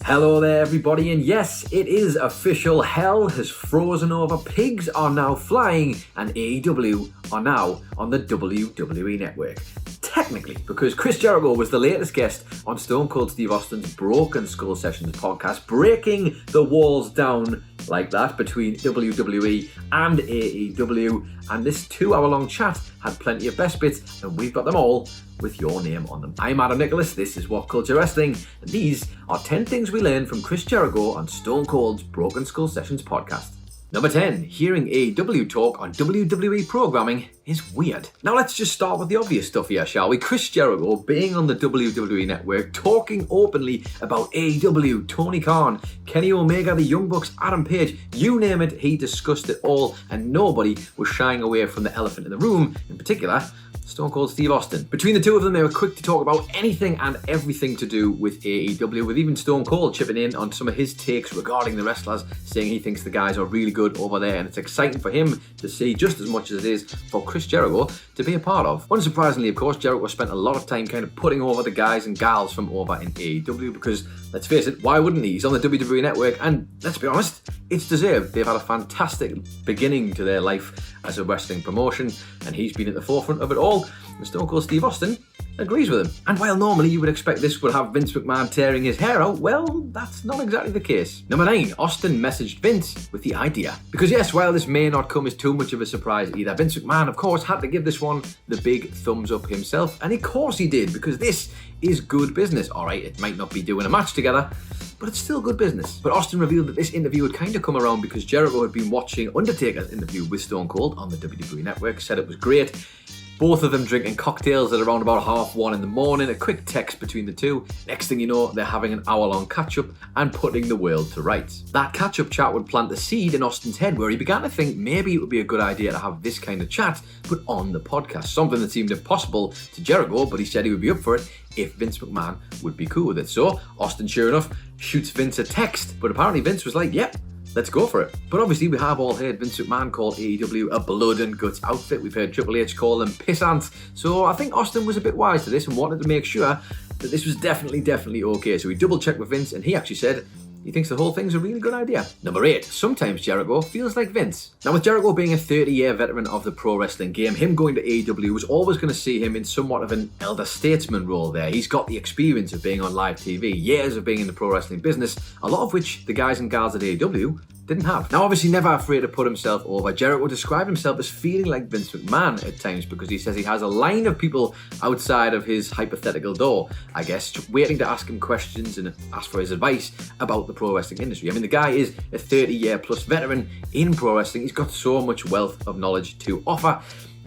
Hello there everybody, and yes, it is official. Hell has frozen over, pigs are now flying, and AEW are now on the WWE Network. Technically, because Chris Jericho was the latest guest on Stone Cold Steve Austin's Broken Skull Sessions podcast, breaking the walls down like that between WWE and AEW, and this 2-hour-long chat had plenty of best bits, and we've got them all with your name on them. I'm Adam Nicholas, this is What Culture Wrestling, and these are 10 things we learned from Chris Jericho on Stone Cold's Broken Skull Sessions podcast. Number 10, hearing AEW talk on WWE programming is weird. Now let's just start with the obvious stuff here, shall we? Chris Jericho being on the WWE Network, talking openly about AEW, Tony Khan, Kenny Omega, the Young Bucks, Adam Page, you name it, he discussed it all, and nobody was shying away from the elephant in the room, in particular, Stone Cold Steve Austin. Between the two of them, they were quick to talk about anything and everything to do with AEW, with even Stone Cold chipping in on some of his takes regarding the wrestlers, saying he thinks the guys are really good over there, and it's exciting for him to see just as much as it is for Chris Jericho to be a part of. Unsurprisingly, of course, Jericho spent a lot of time kind of putting over the guys and gals from over in AEW because, let's face it, why wouldn't he? He's on the WWE Network, and let's be honest, it's deserved. They've had a fantastic beginning to their life as a wrestling promotion, and he's been at the forefront of it all. And Stone Cold Steve Austin agrees with him. And while normally you would expect this would have Vince McMahon tearing his hair out, well, that's not exactly the case. Number 9, Austin messaged Vince with the idea. Because yes, while this may not come as too much of a surprise either, Vince McMahon, of course, had to give this one the big thumbs up himself. And of course he did, because this is good business. All right, it might not be doing a match together, but it's still good business. But Austin revealed that this interview had kind of come around because Jericho had been watching Undertaker's interview with Stone Cold on the WWE Network, said it was great. Both of them drinking cocktails at around about 1:30 in the morning, a quick text between the two. Next thing you know, they're having an hour-long catch-up and putting the world to rights. That catch-up chat would plant the seed in Austin's head where he began to think maybe it would be a good idea to have this kind of chat, but on the podcast. Something that seemed impossible to Jericho, but he said he would be up for it if Vince McMahon would be cool with it. So Austin, sure enough, shoots Vince a text, but apparently Vince was like, yep, let's go for it. But obviously we have all heard Vince McMahon call AEW a blood and guts outfit. We've heard Triple H call them pissants. So I think Austin was a bit wise to this and wanted to make sure that this was definitely okay. So he double checked with Vince and he actually said he thinks the whole thing's a really good idea. Number 8, sometimes Jericho feels like Vince. Now with Jericho being a 30-year veteran of the pro wrestling game, him going to AEW was always going to see him in somewhat of an elder statesman role there. He's got the experience of being on live TV, years of being in the pro wrestling business, a lot of which the guys and gals at AEW didn't have. Now obviously never afraid to put himself over, Jericho described himself as feeling like Vince McMahon at times because he says he has a line of people outside of his hypothetical door, I guess, waiting to ask him questions and ask for his advice about the pro wrestling industry. I mean, the guy is a 30-year plus veteran in pro wrestling. He's got so much wealth of knowledge to offer.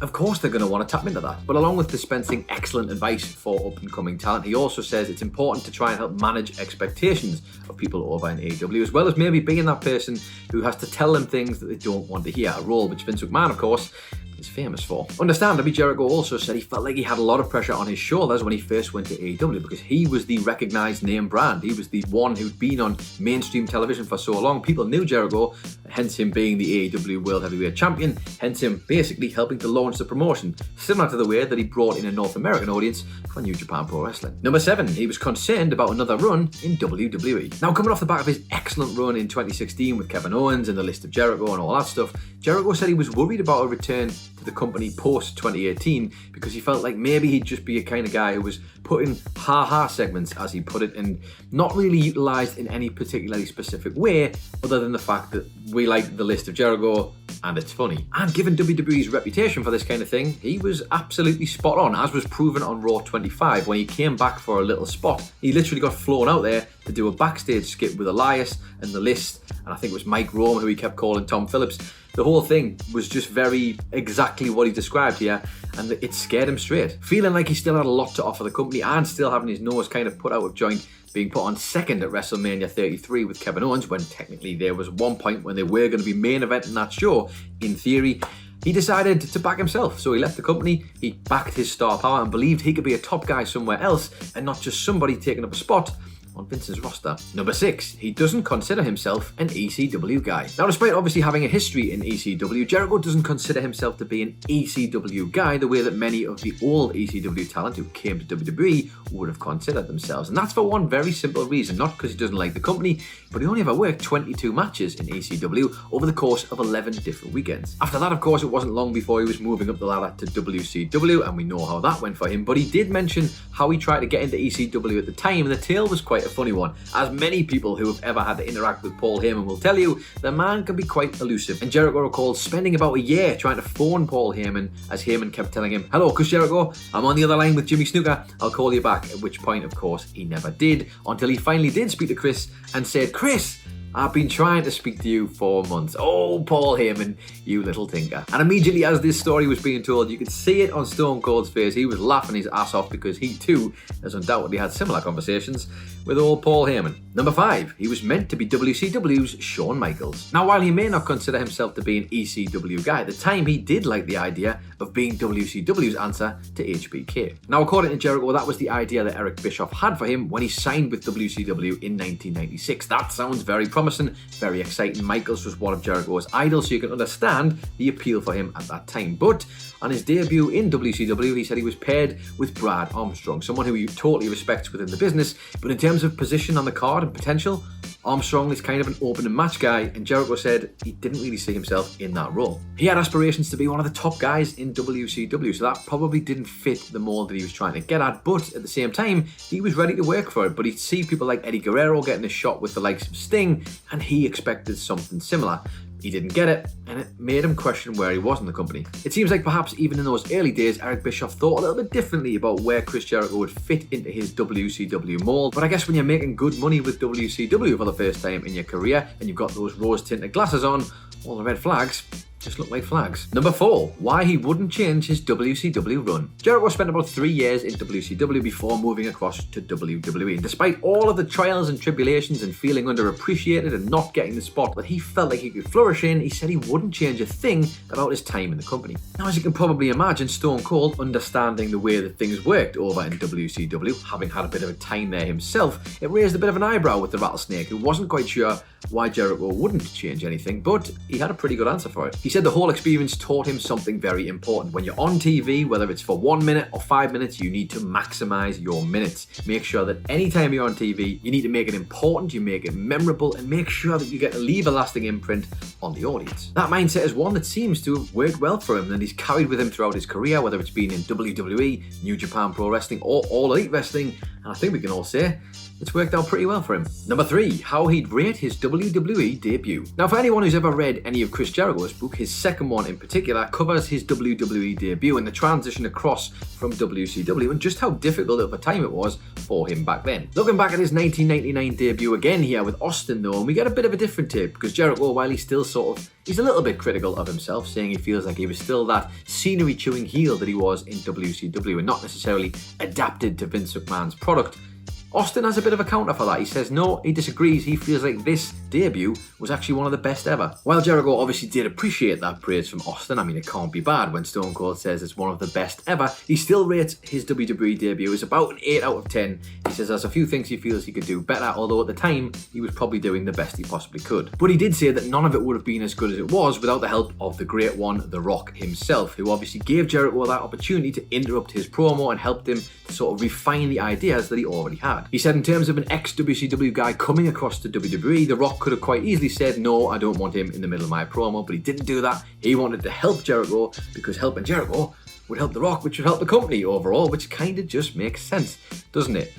Of course they're going to want to tap into that. But along with dispensing excellent advice for up-and-coming talent, he also says it's important to try and help manage expectations of people over in AEW, as well as maybe being that person who has to tell them things that they don't want to hear, a role which Vince McMahon, of course, is famous for. Understandably, Jericho also said he felt like he had a lot of pressure on his shoulders when he first went to AEW because he was the recognised name brand. He was the one who'd been on mainstream television for so long. People knew Jericho, hence him being the AEW World Heavyweight Champion, hence him basically helping to launch the promotion, similar to the way that he brought in a North American audience for New Japan Pro Wrestling. Number 7, he was concerned about another run in WWE. Now, coming off the back of his excellent run in 2016 with Kevin Owens and the List of Jericho and all that stuff, Jericho said he was worried about a return to the company post 2018 because he felt like maybe he'd just be a kind of guy who was putting ha-ha segments, as he put it, and not really utilised in any particularly specific way other than the fact that we like the List of Jericho and it's funny. And given WWE's reputation for this kind of thing, he was absolutely spot on, as was proven on Raw 25 when he came back for a little spot. He literally got flown out there to do a backstage skit with Elias and the List, and I think it was Mike Rome who he kept calling Tom Phillips. The whole thing was just very exactly what he described here, and it scared him straight. Feeling like he still had a lot to offer the company and still having his nose kind of put out of joint, being put on second at WrestleMania 33 with Kevin Owens, when technically there was one point when they were going to be main eventing that show, in theory, he decided to back himself. So he left the company, he backed his star power and believed he could be a top guy somewhere else and not just somebody taking up a spot on Vince's roster. Number 6, he doesn't consider himself an ECW guy. Now, despite obviously having a history in ECW, Jericho doesn't consider himself to be an ECW guy the way that many of the old ECW talent who came to WWE would have considered themselves. And that's for one very simple reason, not because he doesn't like the company, but he only ever worked 22 matches in ECW over the course of 11 different weekends. After that, of course, it wasn't long before he was moving up the ladder to WCW, and we know how that went for him, but he did mention how he tried to get into ECW at the time, and the tale was quite a funny one. As many people who have ever had to interact with Paul Heyman will tell you, the man can be quite elusive, and Jericho recalls spending about a year trying to phone Paul Heyman, as Heyman kept telling him, "Hello, Chris Jericho, I'm on the other line with Jimmy Snuka, I'll call you back," at which point, of course, he never did, until he finally did speak to Chris and said, "Chris, I've been trying to speak to you for months. Oh, Paul Heyman, you little tinker." And immediately as this story was being told, you could see it on Stone Cold's face. He was laughing his ass off because he too has undoubtedly had similar conversations with old Paul Heyman. Number 5, he was meant to be WCW's Shawn Michaels. Now, while he may not consider himself to be an ECW guy, at the time he did like the idea of being WCW's answer to HBK. Now, according to Jericho, that was the idea that Eric Bischoff had for him when he signed with WCW in 1996. That sounds very promising, very exciting. Michaels was one of Jericho's idols, so you can understand the appeal for him at that time. But on his debut in WCW, he said he was paired with Brad Armstrong, someone who he totally respects within the business, but in terms of position on the card and potential, Armstrong is kind of an open and match guy, and Jericho said he didn't really see himself in that role. He had aspirations to be one of the top guys in WCW, so that probably didn't fit the mold that he was trying to get at, but at the same time, he was ready to work for it. But he'd see people like Eddie Guerrero getting a shot with the likes of Sting, and he expected something similar. He didn't get it, and it made him question where he was in the company. It seems like perhaps even in those early days, Eric Bischoff thought a little bit differently about where Chris Jericho would fit into his WCW mold. But I guess when you're making good money with WCW for the first time in your career, and you've got those rose-tinted glasses on, all the red flags just look like flags. Number 4, why he wouldn't change his WCW run. Jericho spent about 3 years in WCW before moving across to WWE. And despite all of the trials and tribulations and feeling underappreciated and not getting the spot that he felt like he could flourish in, he said he wouldn't change a thing about his time in the company. Now, as you can probably imagine, Stone Cold, understanding the way that things worked over in WCW, having had a bit of a time there himself, it raised a bit of an eyebrow with the Rattlesnake, who wasn't quite sure why Jericho wouldn't change anything, but he had a pretty good answer for it. He said the whole experience taught him something very important. When you're on TV, whether it's for 1 minute or 5 minutes, you need to maximize your minutes. Make sure that anytime you're on TV, you need to make it important, you make it memorable, and make sure that you get to leave a lasting imprint on the audience. That mindset is one that seems to have worked well for him, and he's carried with him throughout his career, whether it's been in WWE, New Japan Pro Wrestling, or All Elite Wrestling, and I think we can all say it's worked out pretty well for him. Number 3, how he'd rate his WWE debut. Now, for anyone who's ever read any of Chris Jericho's book, his second one in particular covers his WWE debut and the transition across from WCW and just how difficult of a time it was for him back then. Looking back at his 1999 debut again here with Austin though, and we get a bit of a different take because Jericho, while he's still he's a little bit critical of himself, saying he feels like he was still that scenery-chewing heel that he was in WCW and not necessarily adapted to Vince McMahon's product. Austin has a bit of a counter for that. He says no, he disagrees. He feels like this debut was actually one of the best ever. While Jericho obviously did appreciate that praise from Austin, I mean, it can't be bad when Stone Cold says it's one of the best ever, he still rates his WWE debut as about an 8 out of 10. He says there's a few things he feels he could do better, although at the time, he was probably doing the best he possibly could. But he did say that none of it would have been as good as it was without the help of the great one, The Rock himself, who obviously gave Jericho that opportunity to interrupt his promo and helped him to sort of refine the ideas that he already had. He said in terms of an ex-WCW guy coming across to WWE, The Rock could have quite easily said, no, I don't want him in the middle of my promo, but he didn't do that. He wanted to help Jericho because helping Jericho would help The Rock, which would help the company overall, which kind of just makes sense, doesn't it?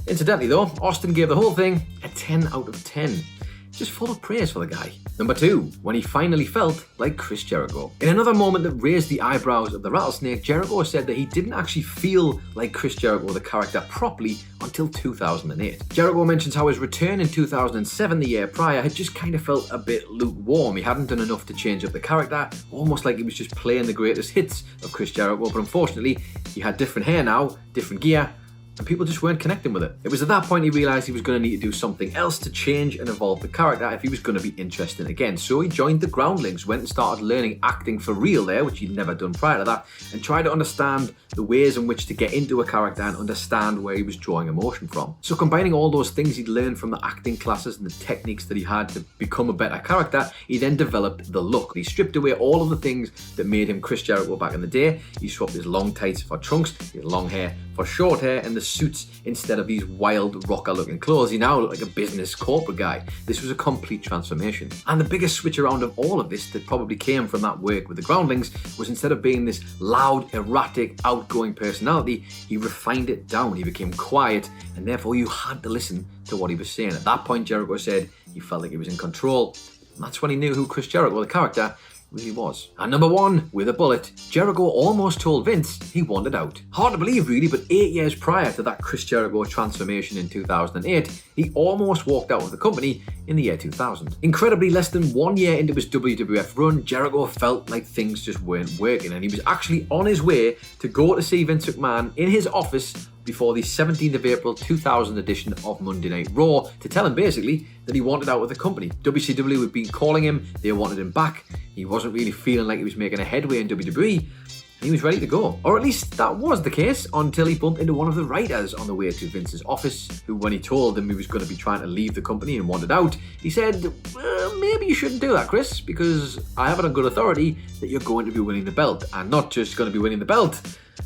Incidentally though, Austin gave the whole thing a 10 out of 10. Just full of praise for the guy. Number 2, when he finally felt like Chris Jericho. In another moment that raised the eyebrows of the Rattlesnake, Jericho said that he didn't actually feel like Chris Jericho, the character, properly until 2008. Jericho mentions how his return in 2007, the year prior, had just kind of felt a bit lukewarm. He hadn't done enough to change up the character, almost like he was just playing the greatest hits of Chris Jericho, but unfortunately, he had different hair now, different gear, and people just weren't connecting with it. It was at that point he realised he was going to need to do something else to change and evolve the character if he was going to be interesting again. So he joined the Groundlings, went and started learning acting for real there, which he'd never done prior to that, and tried to understand the ways in which to get into a character and understand where he was drawing emotion from. So combining all those things he'd learned from the acting classes and the techniques that he had to become a better character, he then developed the look. He stripped away all of the things that made him Chris Jericho back in the day. He swapped his long tights for trunks, his long hair for short hair, and the suits instead of these wild rocker looking clothes. He now looked like a business corporate guy. This was a complete transformation. And the biggest switch around of all of this that probably came from that work with the Groundlings was, instead of being this loud, erratic, outgoing personality, he refined it down. He became quiet, and therefore you had to listen to what he was saying. At that point, Jericho said he felt like he was in control. And that's when he knew who Chris Jericho, the character, really was. And number one, with a bullet, Jericho almost told Vince he wanted out. Hard to believe really, but 8 years prior to that Chris Jericho transformation in 2008, he almost walked out of the company in the year 2000. Incredibly, less than 1 year into his WWF run, Jericho felt like things just weren't working, and he was actually on his way to go to see Vince McMahon in his office before the 17th of April 2000 edition of Monday Night Raw to tell him basically that he wanted out of the company. WCW had been calling him, they wanted him back, he wasn't really feeling like he was making a headway in WWE, and he was ready to go. Or at least that was the case until he bumped into one of the writers on the way to Vince's office, who, when he told him he was going to be trying to leave the company and wanted out, he said, well, maybe you shouldn't do that, Chris, because I have it on good authority that you're going to be winning the belt, and not just going to be winning the belt,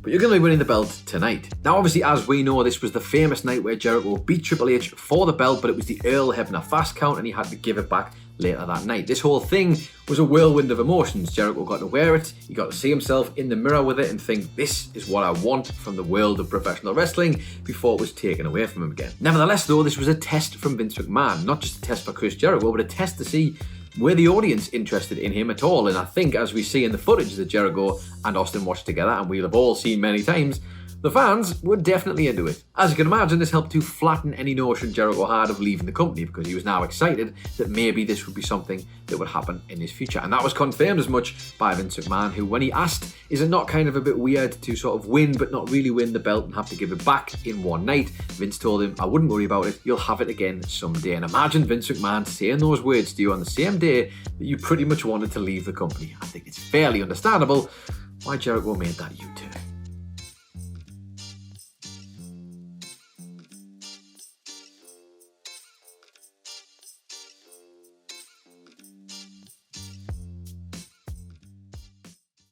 but you're going to be winning the belt tonight. Now, obviously, as we know, this was the famous night where Jericho beat Triple H for the belt, but it was the Earl Hebner fast count, and he had to give it back later that night. This whole thing was a whirlwind of emotions. Jericho got to wear it, he got to see himself in the mirror with it and think, this is what I want from the world of professional wrestling, before it was taken away from him again. Nevertheless, though, this was a test from Vince McMahon, not just a test for Chris Jericho, but a test to see were the audience interested in him at all. And I think, as we see in the footage that Jericho and Austin watched together, and we'll have all seen many times, the fans were definitely into it. As you can imagine, this helped to flatten any notion Jericho had of leaving the company, because he was now excited that maybe this would be something that would happen in his future. And that was confirmed as much by Vince McMahon, who, when he asked, is it not kind of a bit weird to sort of win but not really win the belt and have to give it back in one night? Vince told him, I wouldn't worry about it, you'll have it again someday. And imagine Vince McMahon saying those words to you on the same day that you pretty much wanted to leave the company. I think it's fairly understandable why Jericho made that U-turn.